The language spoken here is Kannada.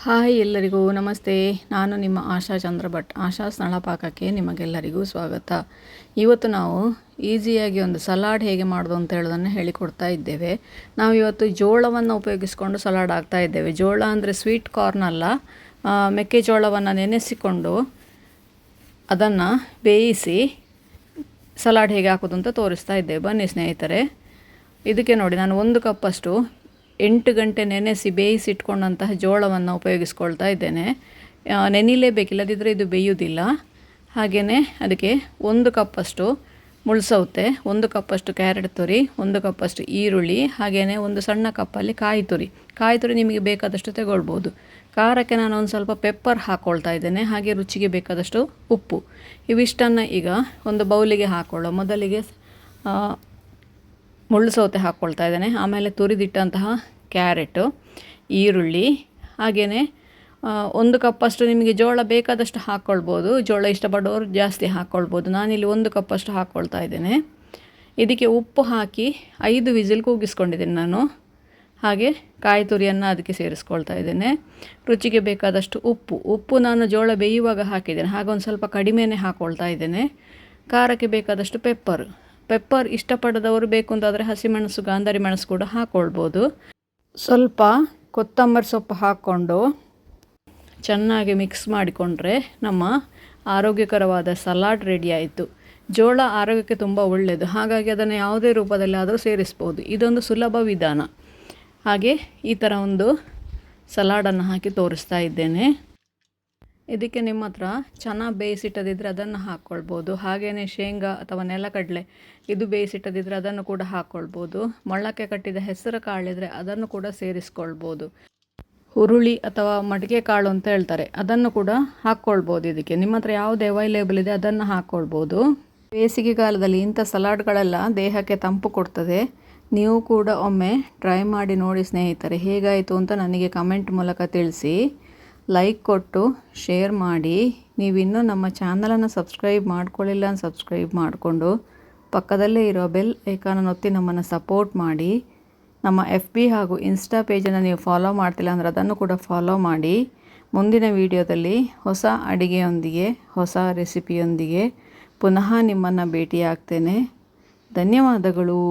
ಹಾಯ್ ಎಲ್ಲರಿಗೂ ನಮಸ್ತೆ. ನಾನು ನಿಮ್ಮ ಆಶಾ ಚಂದ್ರ ಭಟ್. ಆಶಾ ನಳಪಾಕಕ್ಕೆ ನಿಮಗೆಲ್ಲರಿಗೂ ಸ್ವಾಗತ. ಇವತ್ತು ನಾವು ಈಸಿಯಾಗಿ ಒಂದು ಸಲಾಡ್ ಹೇಗೆ ಮಾಡೋದು ಅಂತ ಹೇಳೋದನ್ನು ಹೇಳಿಕೊಡ್ತಾ ಇದ್ದೇವೆ. ನಾವು ಇವತ್ತು ಜೋಳವನ್ನು ಉಪಯೋಗಿಸಿಕೊಂಡು ಸಲಾಡ್ ಆಗ್ತಾ ಇದ್ದೇವೆ. ಜೋಳ ಅಂದರೆ ಸ್ವೀಟ್ ಕಾರ್ನ್ ಅಲ್ಲ, ಮೆಕ್ಕೆಜೋಳವನ್ನು ನೆನೆಸಿಕೊಂಡು ಅದನ್ನು ಬೇಯಿಸಿ ಸಲಾಡ್ ಹೇಗೆ ಹಾಕೋದು ಅಂತ ತೋರಿಸ್ತಾ ಇದ್ದೇವೆ. ಬನ್ನಿ ಸ್ನೇಹಿತರೆ. ಇದಕ್ಕೆ ನೋಡಿ, ನಾನು 1 ಕಪ್ಪಷ್ಟು 8 ಗಂಟೆ ನೆನೆಸಿ ಬೇಯಿಸಿಟ್ಕೊಂಡಂತಹ ಜೋಳವನ್ನು ಉಪಯೋಗಿಸ್ಕೊಳ್ತಾ ಇದ್ದೇನೆ. ನೆನಿಲೇಬೇಕಿಲ್ಲದಿದ್ದರೆ ಇದು ಬೇಯುವುದಿಲ್ಲ. ಹಾಗೆಯೇ ಅದಕ್ಕೆ 1 ಕಪ್ಪಷ್ಟು ಮುಳ್ಸೌತೆ, 1 ಕಪ್ಪಷ್ಟು ಕ್ಯಾರೆಟ್ ತುರಿ, 1 ಕಪ್ಪಷ್ಟು ಈರುಳ್ಳಿ, ಹಾಗೆಯೇ 1 ಸಣ್ಣ ಕಪ್ಪಲ್ಲಿ ಕಾಯಿ ತುರಿ ನಿಮಗೆ ಬೇಕಾದಷ್ಟು ತಗೊಳ್ಬೋದು. ಖಾರಕ್ಕೆ ನಾನು ಒಂದು ಸ್ವಲ್ಪ ಪೆಪ್ಪರ್ ಹಾಕ್ಕೊಳ್ತಾ ಇದ್ದೇನೆ. ಹಾಗೆ ರುಚಿಗೆ ಬೇಕಾದಷ್ಟು ಉಪ್ಪು. ಇವಿಷ್ಟನ್ನು ಈಗ ಒಂದು ಬೌಲಿಗೆ ಹಾಕ್ಕೊಳ್ಳೋ. ಮೊದಲಿಗೆ ಮುಳ್ಳು ಸೌತೆ ಹಾಕ್ಕೊಳ್ತಾ ಇದ್ದೇನೆ. ಆಮೇಲೆ ತುರಿದಿಟ್ಟಂತಹ ಕ್ಯಾರೆಟು, ಈರುಳ್ಳಿ, ಹಾಗೆಯೇ 1 ಕಪ್ಪಷ್ಟು ನಿಮಗೆ ಜೋಳ ಬೇಕಾದಷ್ಟು ಹಾಕ್ಕೊಳ್ಬೋದು. ಜೋಳ ಇಷ್ಟಪಡೋರು ಜಾಸ್ತಿ ಹಾಕ್ಕೊಳ್ಬೋದು. ನಾನಿಲ್ಲಿ 1 ಕಪ್ಪಷ್ಟು ಹಾಕ್ಕೊಳ್ತಾ ಇದ್ದೇನೆ. ಇದಕ್ಕೆ ಉಪ್ಪು ಹಾಕಿ 5 ವಿಸಿಲ್ ಕೂಗಿಸ್ಕೊಂಡಿದ್ದೇನೆ ನಾನು. ಹಾಗೆ ಕಾಯಿ ತುರಿಯನ್ನು ಅದಕ್ಕೆ ಸೇರಿಸ್ಕೊಳ್ತಾ ಇದ್ದೇನೆ. ರುಚಿಗೆ ಬೇಕಾದಷ್ಟು ಉಪ್ಪು ನಾನು ಜೋಳ ಬೇಯುವಾಗ ಹಾಕಿದ್ದೇನೆ, ಹಾಗೆ ಒಂದು ಸ್ವಲ್ಪ ಕಡಿಮೆನೇ ಹಾಕ್ಕೊಳ್ತಾ ಇದ್ದೇನೆ. ಖಾರಕ್ಕೆ ಬೇಕಾದಷ್ಟು ಪೆಪ್ಪರ್ ಇಷ್ಟಪಡದವರು ಬೇಕು ಅಂತಾದರೆ ಹಸಿಮೆಣಸು, ಗಾಂಧಾರಿ ಮೆಣಸು ಕೂಡ ಹಾಕ್ಕೊಳ್ಬೋದು. ಸ್ವಲ್ಪ ಕೊತ್ತಂಬರಿ ಸೊಪ್ಪು ಹಾಕ್ಕೊಂಡು ಚೆನ್ನಾಗಿ ಮಿಕ್ಸ್ ಮಾಡಿಕೊಂಡ್ರೆ ನಮ್ಮ ಆರೋಗ್ಯಕರವಾದ ಸಲಾಡ್ ರೆಡಿ ಆಯಿತು. ಜೋಳ ಆರೋಗ್ಯಕ್ಕೆ ತುಂಬ ಒಳ್ಳೆಯದು, ಹಾಗಾಗಿ ಅದನ್ನು ಯಾವುದೇ ರೂಪದಲ್ಲಿ ಆದರೂ ಸೇರಿಸ್ಬೋದು. ಇದೊಂದು ಸುಲಭ ವಿಧಾನ. ಹಾಗೆ ಈ ಥರ ಒಂದು ಸಲಾಡನ್ನು ಹಾಕಿ ತೋರಿಸ್ತಾ ಇದ್ದೇನೆ. ಇದಕ್ಕೆ ನಿಮ್ಮ ಹತ್ರ ಚೆನ್ನಾಗಿ ಬೇಯಿಸಿಟ್ಟದಿದ್ದರೆ ಅದನ್ನು ಹಾಕ್ಕೊಳ್ಬೋದು. ಹಾಗೆಯೇ ಶೇಂಗಾ ಅಥವಾ ನೆಲಕಡಲೆ ಇದು ಬೇಯಿಸಿಟ್ಟದಿದ್ದರೆ ಅದನ್ನು ಕೂಡ ಹಾಕ್ಕೊಳ್ಬೋದು. ಮೊಳಕೆ ಕಟ್ಟಿದ ಹೆಸರು ಕಾಳಿದ್ರೆ ಅದನ್ನು ಕೂಡ ಸೇರಿಸ್ಕೊಳ್ಬೋದು. ಹುರುಳಿ ಅಥವಾ ಮಡಿಕೆ ಕಾಳು ಅಂತ ಹೇಳ್ತಾರೆ, ಅದನ್ನು ಕೂಡ ಹಾಕ್ಕೊಳ್ಬೋದು. ಇದಕ್ಕೆ ನಿಮ್ಮ ಹತ್ರ ಯಾವುದು ಅವೈಲೇಬಲ್ ಇದೆ ಅದನ್ನು ಹಾಕ್ಕೊಳ್ಬೋದು. ಬೇಸಿಗೆ ಕಾಲದಲ್ಲಿ ಇಂಥ ಸಲಾಡ್ಗಳೆಲ್ಲ ದೇಹಕ್ಕೆ ತಂಪು ಕೊಡ್ತದೆ. ನೀವು ಕೂಡ ಒಮ್ಮೆ ಟ್ರೈ ಮಾಡಿ ನೋಡಿ ಸ್ನೇಹಿತರೆ. ಹೇಗಾಯಿತು ಅಂತ ನನಗೆ ಕಮೆಂಟ್ ಮೂಲಕ ತಿಳಿಸಿ. ಲೈಕ್ ಕೊಟ್ಟು ಶೇರ್ ಮಾಡಿ. ನೀವಿನ್ನೂ ನಮ್ಮ ಚಾನಲನ್ನು ಸಬ್ಸ್ಕ್ರೈಬ್ ಮಾಡ್ಕೊಳ್ಳಿಲ್ಲ ಅಂತ ಸಬ್ಸ್ಕ್ರೈಬ್ ಮಾಡಿಕೊಂಡು ಪಕ್ಕದಲ್ಲೇ ಇರೋ ಬೆಲ್ ಐಕಾನನ್ನು ಒತ್ತಿ ನಮ್ಮನ್ನು ಸಪೋರ್ಟ್ ಮಾಡಿ. ನಮ್ಮ FB ಹಾಗೂ ಇನ್ಸ್ಟಾ ಪೇಜನ್ನು ನೀವು ಫಾಲೋ ಮಾಡ್ತಿಲ್ಲ ಅಂದರೆ ಅದನ್ನು ಕೂಡ ಫಾಲೋ ಮಾಡಿ. ಮುಂದಿನ ವಿಡಿಯೋದಲ್ಲಿ ಹೊಸ ಅಡಿಗೆಯೊಂದಿಗೆ, ಹೊಸ ರೆಸಿಪಿಯೊಂದಿಗೆ ಪುನಃ ನಿಮ್ಮನ್ನು ಭೇಟಿಯಾಗ್ತೇನೆ. ಧನ್ಯವಾದಗಳು.